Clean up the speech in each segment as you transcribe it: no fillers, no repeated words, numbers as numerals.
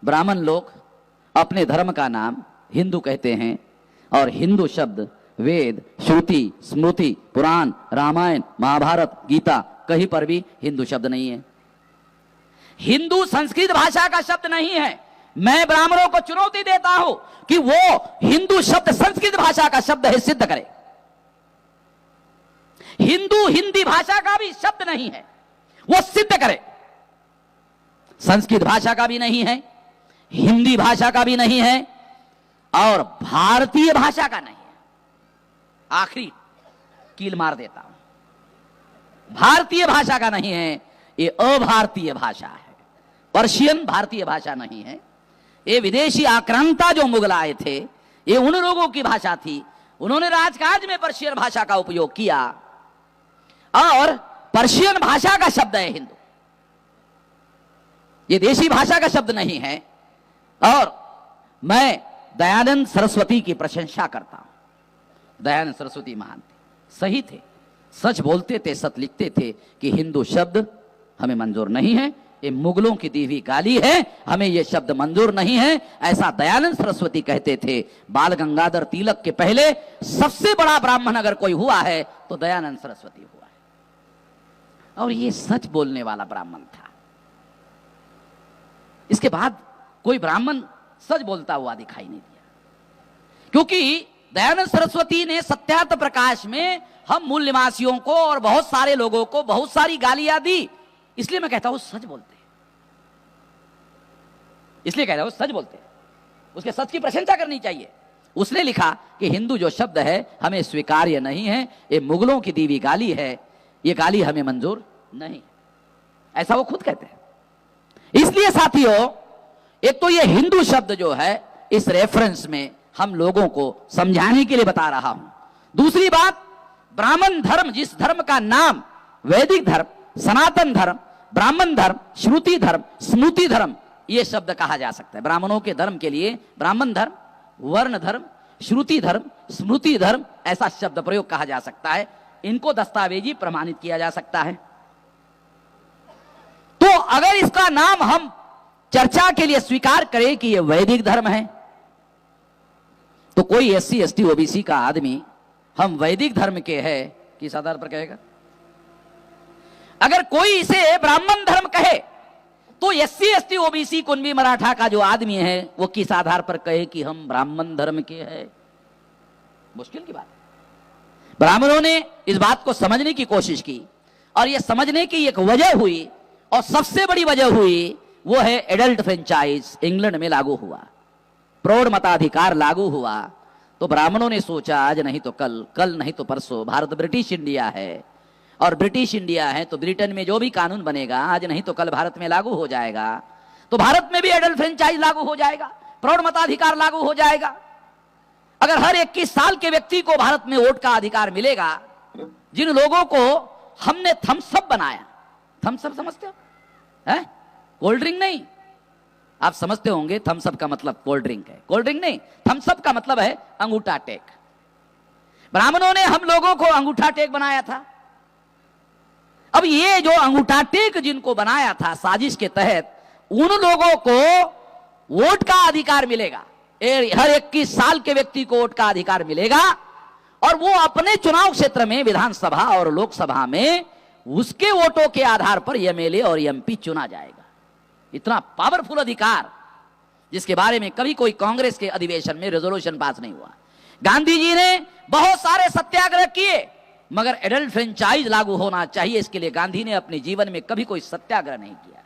ब्राह्मण लोग अपने धर्म का नाम हिंदू कहते हैं और हिंदू शब्द वेद, श्रुति, स्मृति, पुराण, रामायण, महाभारत, गीता कहीं पर भी हिंदू शब्द नहीं है। हिंदू संस्कृत भाषा का शब्द नहीं है। मैं ब्राह्मणों को चुनौती देता हूं कि वो हिंदू शब्द संस्कृत भाषा का शब्द है, सिद्ध करे। हिंदू हिंदी भाषा का भी शब्द नहीं है, वो सिद्ध करे। संस्कृत भाषा का भी नहीं है, हिंदी भाषा का भी नहीं है और भारतीय भाषा का नहीं है। आखिरी कील मार देता हूं, भारतीय भाषा का नहीं है, ये अभारतीय भाषा है। पर्शियन भारतीय भाषा नहीं है। ये विदेशी आक्रांता जो मुगल आए थे, ये उन लोगों की भाषा थी। उन्होंने राजकाज में पर्शियन भाषा का उपयोग किया और पर्शियन भाषा का शब्द है हिंदू, ये देशी भाषा का शब्द नहीं है। और मैं दयानंद सरस्वती की प्रशंसा करता हूं। दयानंद सरस्वती महान थे, सही थे, सच बोलते थे, सच लिखते थे कि हिंदू शब्द हमें मंजूर नहीं है, ये मुगलों की दी हुई गाली है, हमें ये शब्द मंजूर नहीं है, ऐसा दयानंद सरस्वती कहते थे। बाल गंगाधर तिलक के पहले सबसे बड़ा ब्राह्मण अगर कोई हुआ है तो दयानंद सरस्वती हुआ है और ये सच बोलने वाला ब्राह्मण था। इसके बाद कोई ब्राह्मण सच बोलता हुआ दिखाई नहीं दिया, क्योंकि दयानंद सरस्वती ने सत्यार्थ प्रकाश में हम मूल निवासियों को और बहुत सारे लोगों को बहुत सारी गालियां दी। इसलिए मैं कहता हूं सच बोलते, इसलिए कहता हूं सच बोलते, उसके सच की प्रशंसा करनी चाहिए। उसने लिखा कि हिंदू जो शब्द है हमें स्वीकार्य नहीं है, ये मुगलों की दी हुई गाली है, ये गाली हमें मंजूर नहीं, ऐसा वो खुद कहते हैं। इसलिए साथियों, एक तो ये हिंदू शब्द जो है इस रेफरेंस में हम लोगों को समझाने के लिए बता रहा हूं। दूसरी बात, ब्राह्मण धर्म, जिस धर्म का नाम वैदिक धर्म, सनातन धर्म, ब्राह्मण धर्म, श्रुति धर्म, स्मृति धर्म, ये शब्द कहा जा सकता है। ब्राह्मणों के धर्म के लिए ब्राह्मण धर्म, वर्ण धर्म, श्रुति धर्म, स्मृति धर्म, ऐसा शब्द प्रयोग कहा जा सकता है। इनको दस्तावेजी प्रमाणित किया जा सकता है। तो अगर इसका नाम हम चर्चा के लिए स्वीकार करें कि यह वैदिक धर्म है, तो कोई SC ST OBC का आदमी हम वैदिक धर्म के हैं किस आधार पर कहेगा? अगर कोई इसे ब्राह्मण धर्म कहे तो SC ST OBC Kunbi Maratha का जो आदमी है वो किस आधार पर कहे कि हम ब्राह्मण धर्म के हैं? मुश्किल की बात है। ब्राह्मणों ने इस बात को समझने की कोशिश की और यह समझने की एक वजह हुई और सबसे बड़ी वजह हुई वो है एडल्ट फ्रेंचाइज इंग्लैंड में लागू हुआ, प्रौढ़ मताधिकार लागू हुआ। तो ब्राह्मणों ने सोचा आज नहीं तो कल, कल नहीं तो परसों, भारत ब्रिटिश इंडिया है और ब्रिटिश इंडिया है तो ब्रिटेन में जो भी कानून बनेगा आज नहीं तो कल भारत में लागू हो जाएगा, तो भारत में भी एडल्ट फ्रेंचाइज लागू हो जाएगा, प्रौढ़ मताधिकार लागू हो जाएगा। अगर हर 21 साल के व्यक्ति को भारत में वोट का अधिकार मिलेगा, जिन लोगों को हमने थम्सअप बनाया, थम्सअप समझते हो? है कोल्ड ड्रिंक नहीं, आप समझते होंगे थम्सअप का मतलब कोल्ड ड्रिंक है, कोल्ड ड्रिंक नहीं, थम्सअप का मतलब है अंगूठा टेक। ब्राह्मणों ने हम लोगों को अंगूठा टेक बनाया था। अब ये जो अंगूठा टेक जिनको बनाया था साजिश के तहत, उन लोगों को वोट का अधिकार मिलेगा, हर 21 साल के व्यक्ति को वोट का अधिकार मिलेगा और वो अपने चुनाव क्षेत्र में विधानसभा और लोकसभा में उसके वोटों के आधार पर MLA और MP चुना जाएगा। इतना पावरफुल अधिकार जिसके बारे में कभी कोई कांग्रेस के अधिवेशन में रेजोल्यूशन पास नहीं हुआ। गांधी जी ने बहुत सारे सत्याग्रह किए मगर एडल्ट फ्रेंचाइज लागू होना चाहिए, इसके लिए गांधी ने अपने जीवन में कभी कोई सत्याग्रह नहीं किया,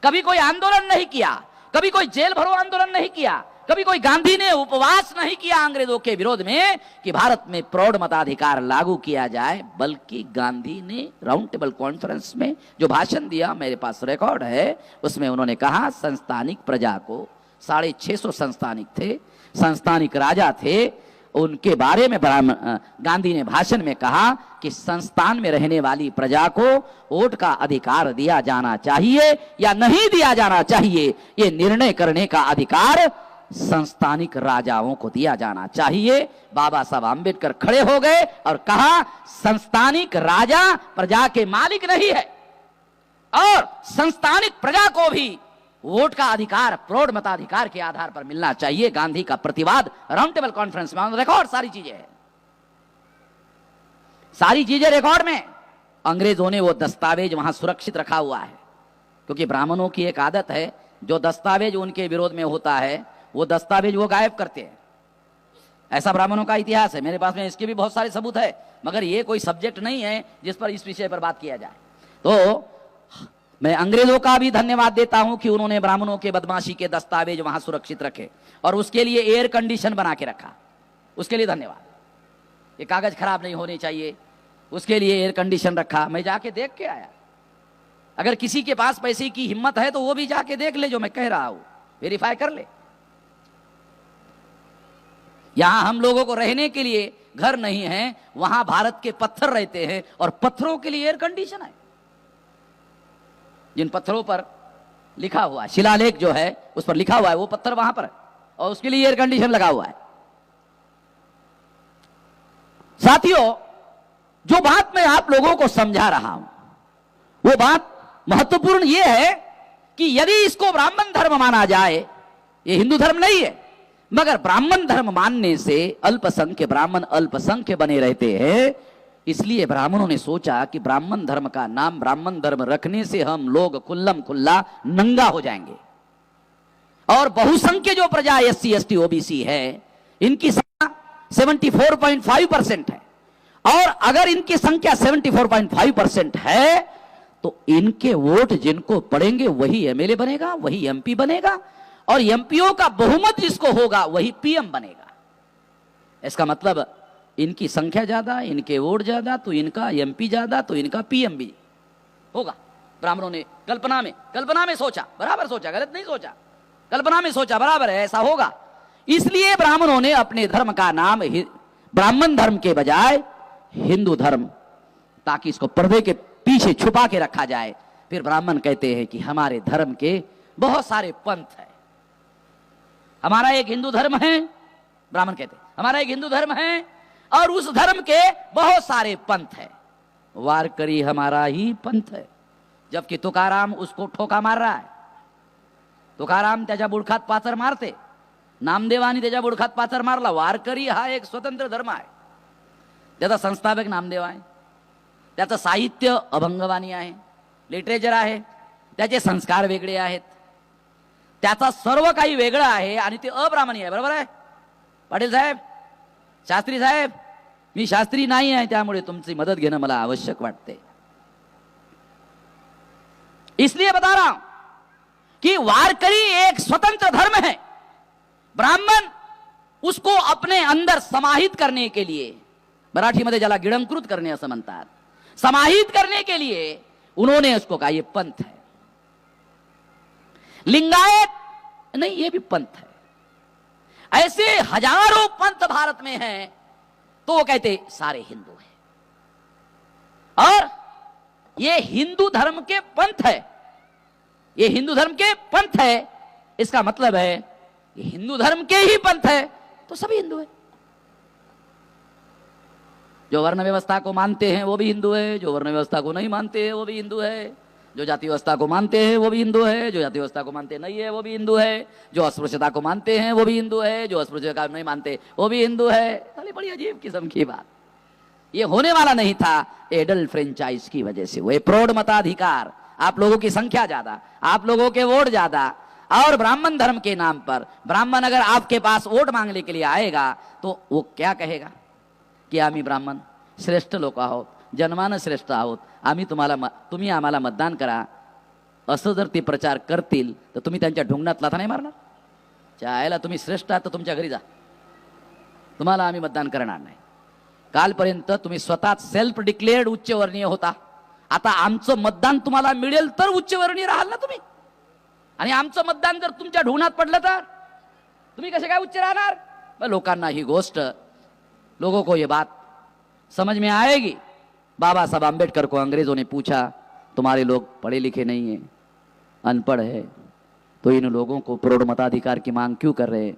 कभी कोई आंदोलन नहीं किया, कभी कोई जेल भरो आंदोलन नहीं किया, कभी कोई गांधी ने उपवास नहीं किया अंग्रेजों के विरोध में कि भारत में प्रौढ़ मताधिकार लागू किया जाए, बल्कि गांधी ने राउंड टेबल कॉन्फ्रेंस में जो भाषण दिया, मेरे पास रिकॉर्ड है, उसमें उन्होंने कहा संस्थानिक प्रजा को, 650 संस्थानिक थे, संस्थानिक राजा थे, उनके बारे में गांधी ने भाषण में कहा कि संस्थान में रहने वाली प्रजा को वोट का अधिकार दिया जाना चाहिए या नहीं दिया जाना चाहिए, ये निर्णय करने का अधिकार संस्थानिक राजाओं को दिया जाना चाहिए। बाबा साहब आंबेडकर खड़े हो गए और कहा संस्थानिक राजा प्रजा के मालिक नहीं है और संस्थानिक प्रजा को भी वोट का अधिकार प्रौढ़ मताधिकार के आधार पर मिलना चाहिए। गांधी का प्रतिवाद राउंड टेबल कॉन्फ्रेंस में ऑन रिकॉर्ड, सारी चीजें हैं, सारी चीजें रिकॉर्ड में। अंग्रेजों ने वो दस्तावेज वहां सुरक्षित रखा हुआ है, क्योंकि ब्राह्मणों की एक आदत है, जो दस्तावेज उनके विरोध में होता है वो दस्तावेज वो गायब करते हैं। ऐसा ब्राह्मणों का इतिहास है, मेरे पास में इसके भी बहुत सारे सबूत है, मगर ये कोई सब्जेक्ट नहीं है जिस पर इस विषय पर बात किया जाए। तो मैं अंग्रेजों का भी धन्यवाद देता हूं कि उन्होंने ब्राह्मणों के बदमाशी के दस्तावेज वहां सुरक्षित रखे और उसके लिए एयर कंडीशन बना के रखा, उसके लिए धन्यवाद। ये कागज खराब नहीं होने चाहिए, उसके लिए एयर कंडीशन रखा। मैं जाके देख के आया। अगर किसी के पास पैसे की हिम्मत है तो वो भी जाके देख ले, जो मैं कह रहा हूं वेरीफाई कर ले। यहां हम लोगों को रहने के लिए घर नहीं है, वहां भारत के पत्थर रहते हैं और पत्थरों के लिए एयर कंडीशन है। जिन पत्थरों पर लिखा हुआ है, शिलालेख जो है उस पर लिखा हुआ है, वो पत्थर वहां पर है और उसके लिए एयर कंडीशन लगा हुआ है। साथियों, जो बात मैं आप लोगों को समझा रहा हूं वो बात महत्वपूर्ण यह है कि यदि इसको ब्राह्मण धर्म माना जाए, ये हिंदू धर्म नहीं है, मगर ब्राह्मण धर्म मानने से अल्पसंख्य ब्राह्मण अल्पसंख्य बने रहते हैं। इसलिए ब्राह्मणों ने सोचा कि ब्राह्मण धर्म का नाम ब्राह्मण धर्म रखने से हम लोग खुल्लम खुल्ला नंगा हो जाएंगे और बहुसंख्य जो प्रजा एससी एसटी ओबीसी है इनकी संख्या 74.5% है, और अगर इनकी संख्या 74.5% है तो इनके वोट जिनको पड़ेंगे वही एमएलए बनेगा, वही एमपी बनेगा, और एमपीओ का बहुमत जिसको होगा वही पीएम बनेगा। इसका मतलब इनकी संख्या ज्यादा, इनके वोट ज्यादा, तो इनका एमपी ज्यादा, तो इनका पीएम भी होगा। ब्राह्मणों ने कल्पना में सोचा, बराबर सोचा, गलत नहीं सोचा, कल्पना में सोचा, बराबर है, ऐसा होगा। इसलिए ब्राह्मणों ने अपने धर्म का नाम ब्राह्मण धर्म के बजाय हिंदू धर्म, ताकि इसको पर्दे के पीछे छुपा के रखा जाए। फिर ब्राह्मण कहते हैं कि हमारे धर्म के बहुत सारे पंथ है, हमारा एक हिंदू धर्म है, ब्राह्मण कहते हैं हमारा एक हिंदू धर्म है और उस धर्म के बहुत सारे पंथ है, वारकरी हमारा ही पंथ है। जबकि तुकाराम उसको ठोका मार रहा है, तुकाराम त्याच्या बुडखात पाचर मारते, नामदेवानी त्याच्या बुडखात पाचर मारला। वारकरी हा एक स्वतंत्र धर्म आहे, त्याचा संस्थापक नामदेव आहे, त्याचं साहित्य अभंगवाणी आहे, लिटरेचर आहे, त्याचे संस्कार वेगळे आहेत, त्याचा सर्व काही वेगळं आहे आणि ते अब्राह्मणी आहे, बरोबर आहे पाटील साहेब, शास्त्री साहेब? मी शास्त्री नाही आहे, त्यामुळे तुमची मदत घेणं मला आवश्यक वाटते। इसलिए बता रहा हूं कि वारकरी एक स्वतंत्र धर्म है। ब्राह्मण उसको अपने अंदर समाहित करने के लिए, मराठीमध्ये ज्याला गिळंकृत करणे असं म्हणतात, समाहित करने के लिए उन्होंने उसको कहा ये पंथ है। लिंगायत नहीं, ये भी पंथ है। ऐसे हजारों पंथ भारत में हैं, तो वो कहते सारे हिंदू हैं, और ये हिंदू धर्म के पंथ है, ये हिंदू धर्म के पंथ है। इसका मतलब है ये हिंदू धर्म के ही पंथ है तो सभी हिंदू है। जो वर्ण व्यवस्था को मानते हैं वो भी हिंदू है, जो वर्ण व्यवस्था को नहीं मानते हैं वो भी हिंदू है, जो जाति व्यवस्था को मानते हैं वो भी हिंदू है, जो जाति व्यवस्था को मानते नहीं है वो भी हिंदू है, जो अस्पृश्यता को मानते हैं वो भी हिंदू है, जो अस्पृश्यता नहीं मानते वो भी हिंदू है। साली बड़ी अजीब किस्म की बात। ये होने वाला नहीं था एडल फ्रेंचाइज की वजह से। वो प्रौढ़ मताधिकार, आप लोगों की संख्या ज्यादा, आप लोगों के वोट ज्यादा, और ब्राह्मण धर्म के नाम पर ब्राह्मण अगर आपके पास वोट मांगने के लिए आएगा तो वो क्या कहेगा की आम्ही ब्राह्मण श्रेष्ठ लोक आहोत, जन्मानं श्रेष्ठ आहोत, आम्ही तुम्ही आम्हाला मतदान करा, असं जर ते प्रचार करतील तर तुम्ही त्यांच्या ढुंगणात लाथा नाही मारणार? चायला तुम्ही श्रेष्ठ आहात तर तुमच्या घरी जा, तुम्हाला आम्ही मतदान करणार नाही। कालपर्यंत तुम्ही स्वतः सेल्फ डिक्लेअर्ड उच्चवर्णीय होता, आता आमचं मतदान तुम्हाला मिळेल तर उच्चवर्णीय राहाल ना तुम्ही, आणि आमचं मतदान जर तुमच्या ढुंगणात पडलं तर तुम्ही कसे काय उच्च राहणार? लोकांना ही गोष्ट, लोगों को ये बात समझ में आएगी। बाबा साहब आम्बेडकर को अंग्रेजों ने पूछा तुम्हारे लोग पढ़े लिखे नहीं हैं, अनपढ़ है, तो इन लोगों को प्रौढ़ मताधिकार की मांग क्यों कर रहे हैं?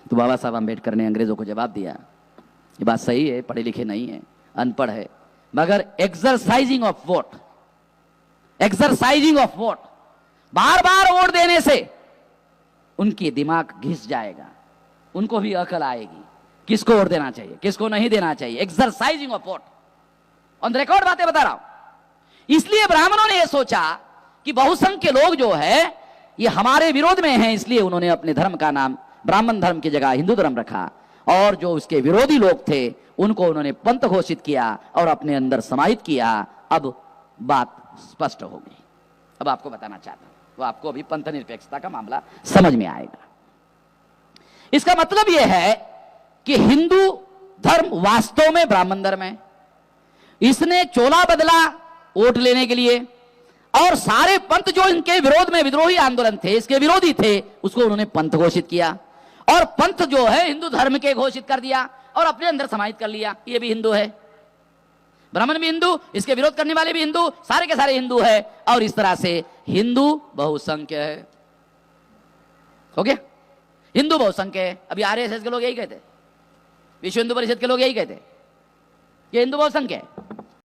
तो बाबा साहब आम्बेडकर ने अंग्रेजों को जवाब दिया ये बात सही है, पढ़े लिखे नहीं है, अनपढ़ है, मगर exercising of vote bar bar vote देने से उनकी दिमाग घिस जाएगा, उनको भी अकल आएगी किसको वोट देना चाहिए, किसको नहीं देना चाहिए। Exercising of vote, on the record बातें बता रहा हूं। इसलिए ब्राह्मणों ने यह सोचा कि बहुसंख्य लोग जो है ये हमारे विरोध में हैं, इसलिए उन्होंने अपने धर्म का नाम ब्राह्मण धर्म की जगह हिंदू धर्म रखा, और जो उसके विरोधी लोग थे उनको उन्होंने पंथ घोषित किया और अपने अंदर समाहित किया। अब बात स्पष्ट हो गई। अब आपको बताना चाहता हूं, वो आपको अभी पंथ निरपेक्षता का मामला समझ में आएगा। इसका मतलब यह है कि हिंदू धर्म वास्तव में ब्राह्मण धर्म है। इसने चोला बदला वोट लेने के लिए, और सारे पंथ जो इनके विरोध में विद्रोही आंदोलन थे, इसके विरोधी थे, उसको उन्होंने पंथ घोषित किया, और पंथ जो है हिंदू धर्म के घोषित कर दिया और अपने अंदर समाहित कर लिया। ये भी हिंदू है, ब्राह्मण भी हिंदू, इसके विरोध करने वाले भी हिंदू, सारे के सारे हिंदू है, और इस तरह से हिंदू बहुसंख्य है। हो गया, हिंदू बहुसंख्य है। अभी आरएसएस के लोग यही कहते, विश्व हिंदू परिषद के लोग यही कहते कि हिंदू बहुसंख्य है।